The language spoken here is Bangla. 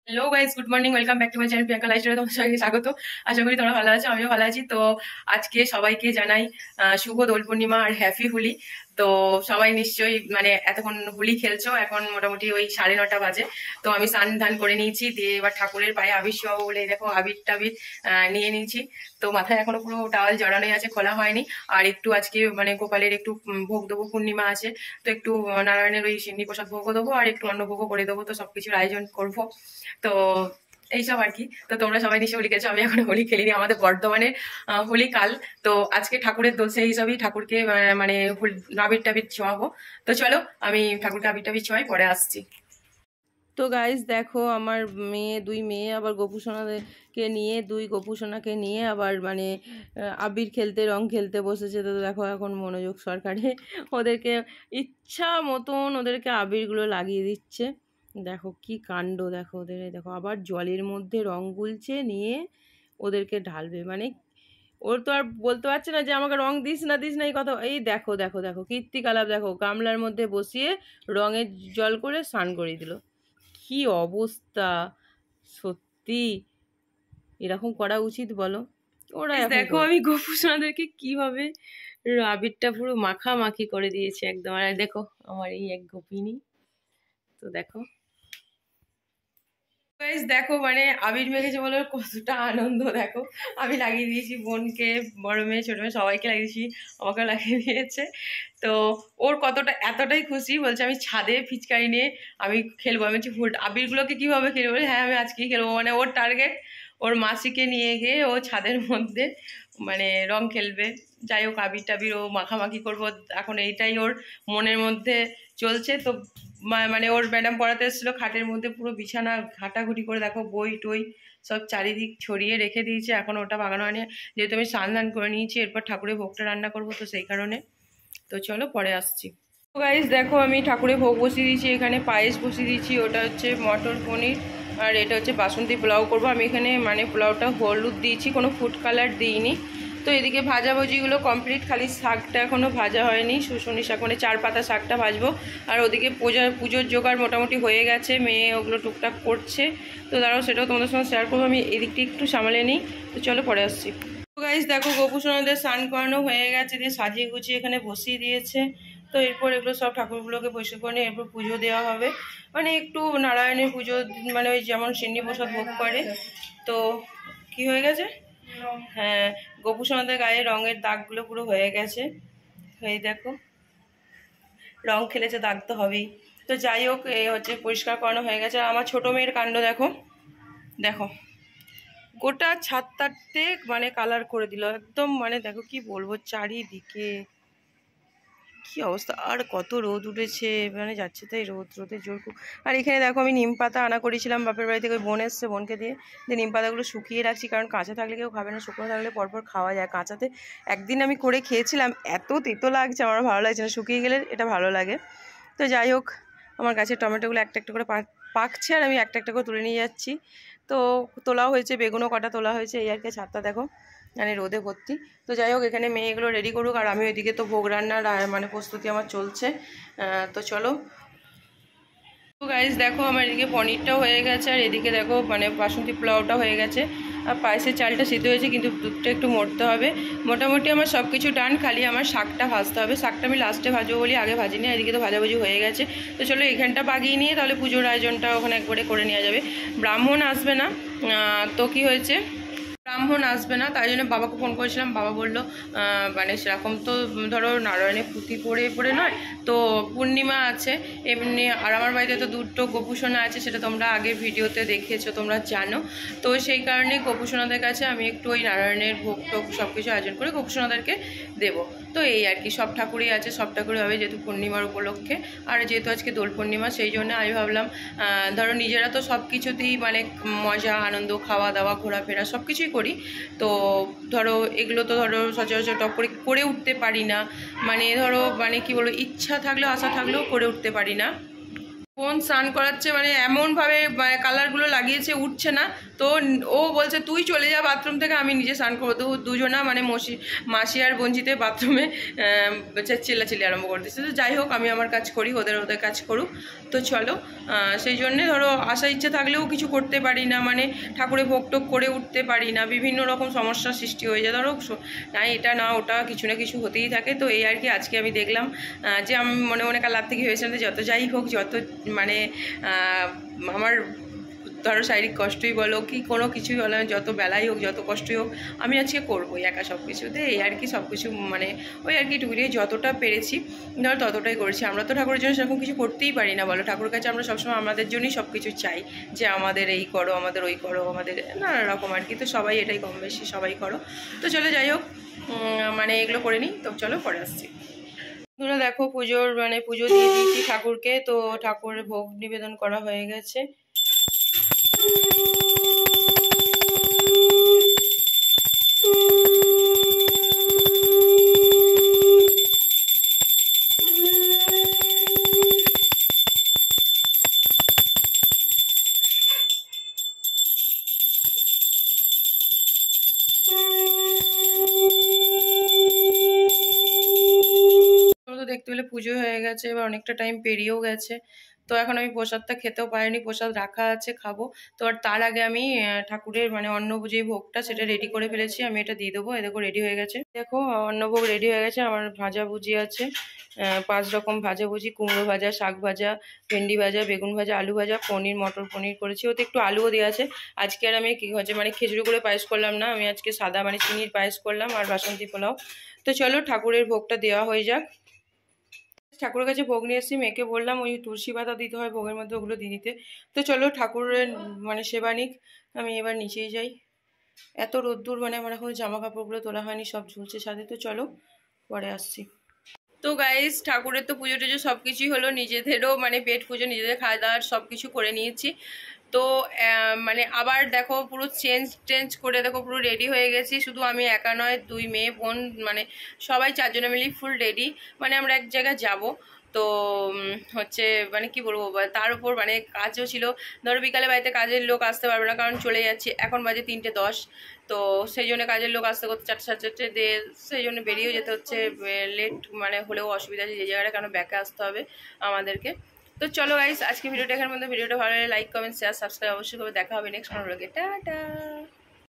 Hello guys, good morning, welcome back to my channel Priyanka লাইফস্টাইলে তোমাদের সবাইকে স্বাগত। আশা করি তোমরা ভালো আছো, আমিও ভালো আছি। তো আজকে সবাইকে জানাই শুভ দোল পূর্ণিমা আর হ্যাপি হোলি। তো সবাই নিশ্চয়ই এতক্ষণ হোলি খেলছো, এখন মোটামুটি ওই 9:30 বাজে। তো আমি স্নান ধান করে নিয়েছি, দিয়ে এবার ঠাকুরের পায়ে আবির ছোঁয়াবো বলে দেখো আবির টাবির নিয়ে নিয়েছি। তো মাথায় এখনো পুরো টাওয়াল জড়ানোই আছে, খোলা হয়নি। আর একটু আজকে গোপালের একটু ভোগ দেবো, পূর্ণিমা আছে। তো একটু নারায়ণের ওই সিন্নি প্রসাদ ভোগও দেবো, আর একটু অন্ন ভোগও করে দেবো। তো সবকিছুর আয়োজন করবো। তো এইসব আর কি। তো তোমরা সবাই নিশ্চয়ই হোলি খেলছো, আমি এখন হোলি খেলিনি, আমাদের বর্ধমানে হোলি কাল। তো আজকে ঠাকুরের দোল, সেই হিসাবেই ঠাকুরকে আবির টাবির ছোঁয়াবো। তো চলো আমি ঠাকুরকে আবির টাবির ছোঁয়াই, পরে আসছি। তো গাইস দেখো, আমার দুই মেয়ে আবার গোপুসোনাকে নিয়ে, দুই গোপুসোনাকে নিয়ে আবার আবির খেলতে, রং খেলতে বসেছে। তো দেখো এখন মনোযোগ সরকারে ওদেরকে ইচ্ছা মতন ওদেরকে আবিরগুলো লাগিয়ে দিচ্ছে। দেখো কি কাণ্ড, দেখো ওদের, দেখো আবার জলের মধ্যে রং গুলছে, নিয়ে ওদেরকে ঢালবে। ওর তো আর বলতে পারছে না যে আমাকে রং দিস না দিস না, এই কথা। এই দেখো দেখো দেখো কীর্তিকলাপ, দেখো গামলার মধ্যে বসিয়ে রঙের জল করে স্নান করিয়ে দিল। কি অবস্থা! সত্যি এরকম করা উচিত বলো? ওরা এখন দেখো আমি গোপুসোনাদেরকে কিভাবে আবিরটা পুরো মাখামাখি করে দিয়েছে একদম। আর দেখো আমার এই এক গোপিনী, তো দেখো গাইস, দেখো আবির মেখেছে বলে ওর কতটা আনন্দ। দেখো আমি লাগিয়ে দিয়েছি বোনকে, বড় মেয়ে ছোট মেয়ে সবাইকে লাগিয়ে দিয়েছি, আমাকে লাগিয়ে দিয়েছে। তো ওর কতটা এতটাই খুশি, বলছে আমি ছাদে পিচকারি নিয়ে আমি খেলবো। আমি বলছি আবিরগুলোকে কিভাবে খেলবো? হ্যাঁ আমি আজকেই খেলবো। ওর টার্গেট ওর মাসিকে নিয়ে গিয়ে ও ছাদের মধ্যে রং খেলবে। যাই হোক, আবির টাবির ও মাখামাখি করবো, এখন এইটাই ওর মনের মধ্যে চলছে। তো ওর ম্যাডাম পড়াতে এসেছিলো, খাটের মধ্যে পুরো বিছানা ঘাটাঘুটি করে দেখো বই টই সব চারিদিক ছড়িয়ে রেখে দিয়েছে। এখন ওটা বাগানো হয়নি, যেহেতু আমি স্নান ধান করে নিয়েছি, এরপর ঠাকুরের ভোগটা রান্না করবো, তো সেই কারণে। তো চলো পরে আসছি। তো গাইস দেখো, আমি ঠাকুরের ভোগ বসিয়ে দিয়েছি, এখানে পায়েস বসিয়ে দিয়েছি, ওটা হচ্ছে মটর পনির, আর এটা হচ্ছে বাসন্তী পোলাও করবো। আমি এখানে পোলাওটা হলুদ দিয়েছি, কোনো ফুড কালার দিইনি। তো এদিকে ভাজাভুজিগুলো কমপ্লিট, খালি শাকটা এখনও ভাজা হয়নি, শুশুনি শাক 4 পাতা শাকটা ভাজবো। আর ওদিকে পুজোর জোগাড় মোটামুটি হয়ে গেছে, মেয়ে ওগুলো টুকটাক করছে। তো দাঁড়াও, সেটাও তোমাদের সঙ্গে শেয়ার করবো। আমি এদিকটা একটু সামলে নিই, তো চলো পরে আসছি। তো গাইস দেখো, গোপুসোনাদের স্নান করানো হয়ে গেছে, দিয়ে সাজিয়ে গুছিয়ে এখানে বসিয়ে দিয়েছে। তো এরপর এগুলো সব ঠাকুরগুলোকে পরিষ্কার করে নিয়ে এরপর পুজো দেওয়া হবে। একটু নারায়ণের পুজো, ওই যেমন সিন্নি প্রসাদ ভোগ করে। তো কি হয়ে গেছে? হ্যাঁ, গোপুসোনাদের গায়ে রঙের দাগগুলো পুরো হয়ে গেছে। এই দেখো, রং খেলেছে, দাগ তো হবেই। তো যাই হোক, এই হচ্ছে পরিষ্কার করানো হয়ে গেছে। আর আমার ছোট মেয়ের কাণ্ড দেখো, দেখো গোটা ছাদটাতে কালার করে দিল একদম। দেখো কি বলবো, চারিদিকে কি অবস্থা। আর কত রোদ উঠেছে, যাচ্ছে তাই রোদের জোর খুব। আর এখানে দেখো, আমি নিম পাতা আনা করেছিলাম বাপের বাড়ি থেকে, ওই বোন এসছে, বোনকে দিয়ে নিম পাতাগুলো শুকিয়ে রাখছি, কারণ কাঁচা থাকলে কেউ খাবে না, শুকনো থাকলে পরপর খাওয়া যায়। কাঁচাতে একদিন আমি করে খেয়েছিলাম, এত তেতো লাগছে, আমার ভালো লাগছে না, শুকিয়ে গেলে এটা ভালো লাগে। তো যাই হোক, আমার গাছের টমেটোগুলো একটা একটা করে পাকছে, আর আমি একটা একটা করে তুলে নিয়ে যাচ্ছি। তো তোলাও হয়েছে, বেগুনও কটা তোলা হয়েছে, এই আর কি। ছাদটা দেখো রোদে ভর্তি। তো যাই হোক, এখানে মেয়ে এগুলো রেডি করুক, আর আমি ওইদিকে তো ভোগ রান্নার প্রস্তুতি আমার চলছে। তো চলো। তো গাইস দেখো, আমার এদিকে পনিরটাও হয়ে গেছে, আর এদিকে দেখো বাসন্তী পোলাওটা হয়ে গেছে, আর পায়েসের চালটা সিদ্ধ হয়েছে, কিন্তু দুধটা একটু মরতে হবে। মোটামুটি আমার সব কিছু ডান, খালি আমার শাকটা ভাজতে হবে। শাকটা আমি লাস্টে ভাজবো বলি আগে ভাজিনি। এদিকে তো ভাজাভুজি হয়ে গেছে। তো চলো এখানটা বাগিয়ে নিয়ে তাহলে পুজোর আয়োজনটা ওখানে একবারে করে নেওয়া যাবে। ব্রাহ্মণ আসবে না, তো কি হয়েছে, ব্রাহ্মণ আসবে না, তাই জন্য বাবাকে ফোন করেছিলাম। বাবা বললো সেরকম তো ধরো নারায়ণের পুঁথি পড়ে পড়ে নয়, তো পূর্ণিমা আছে এমনি। আর আমার বাড়িতে তো দুটো গোপুসোনা আছে, সেটা তোমরা আগের ভিডিওতে দেখেছো, তোমরা জানো। তো সেই কারণে গোপুসোনাদের কাছে আমি একটু ওই নারায়ণের ভোগ টোগ সব কিছু আয়োজন করে গোপুসোনাদেরকে দেবো। তো এই আর কি, সব ঠাকুরই আছে, সব ঠাকুরই হবে, যেহেতু পূর্ণিমার উপলক্ষে। আর যেহেতু আজকে দোল পূর্ণিমা, সেই জন্য আমি ভাবলাম ধরো নিজেরা তো সব কিছুতেই মজা আনন্দ, খাওয়া দাওয়া ঘোরাফেরা সব কিছুই করি। তো ধরো এগুলো তো ধরো সচরাচর টপ করে উঠতে পারি না, ধরো কি বলবো, ইচ্ছা থাকলেও আশা থাকলেও করে উঠতে পারি না। বোন স্নান করাচ্ছে, মানে এমনভাবে কালারগুলো লাগিয়েছে উঠছে না। তো ও বলছে তুই চলে যা বাথরুম থেকে, আমি নিজে স্নান করবো। তো দুজনা মানে মাসি আর বঞ্জিতে বাথরুমে চিল্লাচিল্লি আরম্ভ করে দিচ্ছে। তো যাই হোক, আমি আমার কাজ করি, ওদের ওদের কাজ করুক। তো চলো, সেই জন্যে ধরো আসার ইচ্ছে থাকলেও কিছু করতে পারি না, মানে ঠাকুরে ভোগ টোগ করে উঠতে পারি না, বিভিন্ন রকম সমস্যার সৃষ্টি হয়ে যায়। ধরো না এটা না ওটা কিছু না কিছু হতেই থাকে। তো এই আর কি, আজকে আমি দেখলাম যে আমি মনে মনে কাল রাত থেকে ভেবেছিলাম যে যত যাই হোক, যত মানে আমার ধরো শারীরিক কষ্টই বলো কি কোনো কিছুই বলো, যত বেলাই হোক যত কষ্টই হোক, আমি আজকে করবোই একা সব কিছুতে। এই আর কি সব কিছু মানে ওই আর কি টুকুরিয়ে যতটা পেরেছি ধরো ততটাই করেছি। আমরা তো ঠাকুরের জন্য সেরকম কিছু করতেই পারি না বলো, ঠাকুরের কাছে আমরা সবসময় আমাদের জন্যই সব কিছু চাই, যে আমাদের এই করো, আমাদের ওই করো, আমাদের নানা রকম আর কি। তো সবাই এটাই কম বেশি সবাই করো। তো চলো যাই হোক, মানে এগুলো করে নিই। তো চলো পরে আসছি। তোমরা দেখো পুজোর মানে পুজো দিয়ে দিয়েছি ঠাকুরকে। তো ঠাকুরের ভোগ নিবেদন করা হয়ে গেছে। তো দেখতে পেলে পুজো হয়ে গেছে, এবার অনেকটা টাইম পেরিয়েও গেছে। তো এখন আমি প্রসাদটা খেতেও পারিনি, প্রসাদ রাখা আছে, খাবো। তো আর তার আগে আমি ঠাকুরের মানে অন্নভোগ ভোগটা সেটা রেডি করে ফেলেছি, আমি এটা দিয়ে দেবো। দেখো রেডি হয়ে গেছে, দেখো অন্নভোগ রেডি হয়ে গেছে। আমার ভাজাভুজি আছে 5 রকম ভাজাভুজি, কুমড়ো ভাজা, শাক ভাজা, ভেন্ডি ভাজা, বেগুন ভাজা, আলু ভাজা, পনির, মটর পনির করেছি। ওতে একটু আলুও দেওয়া আছে। আজকে আর আমি কি হচ্ছে মানে খিচুড়ি করে পায়েস করলাম না, আমি আজকে সাদা মানে চিনির পায়েস করলাম আর বাসন্তী পোলাও। তো চলো ঠাকুরের ভোগটা দেওয়া হয়ে যাক। ঠাকুরের কাছে ভোগ নিয়ে এসেছি, মেয়েকে বললাম ওই তুলসী পাতা দিতে হয় ভোগের মধ্যে, ওগুলো দিয়ে দিতে। তো চলো ঠাকুরের মানে সেবা নিক, আমি এবার নিচেই যাই। এত রোদ্দুর, মানে আমার এখন জামা কাপড়গুলো তোলা হয়নি, সব ঝুলছে ছাদে। তো চলো পরে আসছি। তো গাইস, ঠাকুরের তো পুজো টুজো সব কিছুই হলো, নিজেদেরও মানে পেট পুজো, নিজেদের খাওয়া দাওয়ার সব কিছু করে নিয়েছি। তো মানে আবার দেখো পুরো চেঞ্জ করে দেখো পুরো রেডি হয়ে গেছি। শুধু আমি একা নয়, 2 মেয়ে বোন, মানে সবাই 4 জনে মিলেই ফুল রেডি। মানে আমরা এক জায়গায় যাব। তো হচ্ছে মানে কি বলবো, তার উপর মানে কাজও ছিল। ধরো বিকালে বাড়িতে কাজের লোক আসতে পারবে না, কারণ চলে যাচ্ছি, এখন বাজে 3:10। তো সেই জন্য কাজের লোক আসতে করতে 4টা 4:30 দিয়ে, সেই জন্য বেরিয়েও যেতে হচ্ছে। লেট মানে হলেও অসুবিধা আছে যে জায়গাটা, কেন ব্যাকে আসতে হবে আমাদেরকে। তো চলো গাইস, আজকে ভিডিওটা এখানের মধ্যে। ভিডিওটা ভালো লাগলে লাইক কমেন্ট শেয়ার সাবস্ক্রাইব অবশ্যই করে। দেখা হবে নেক্সট কোনো ব্লগে। টাটা।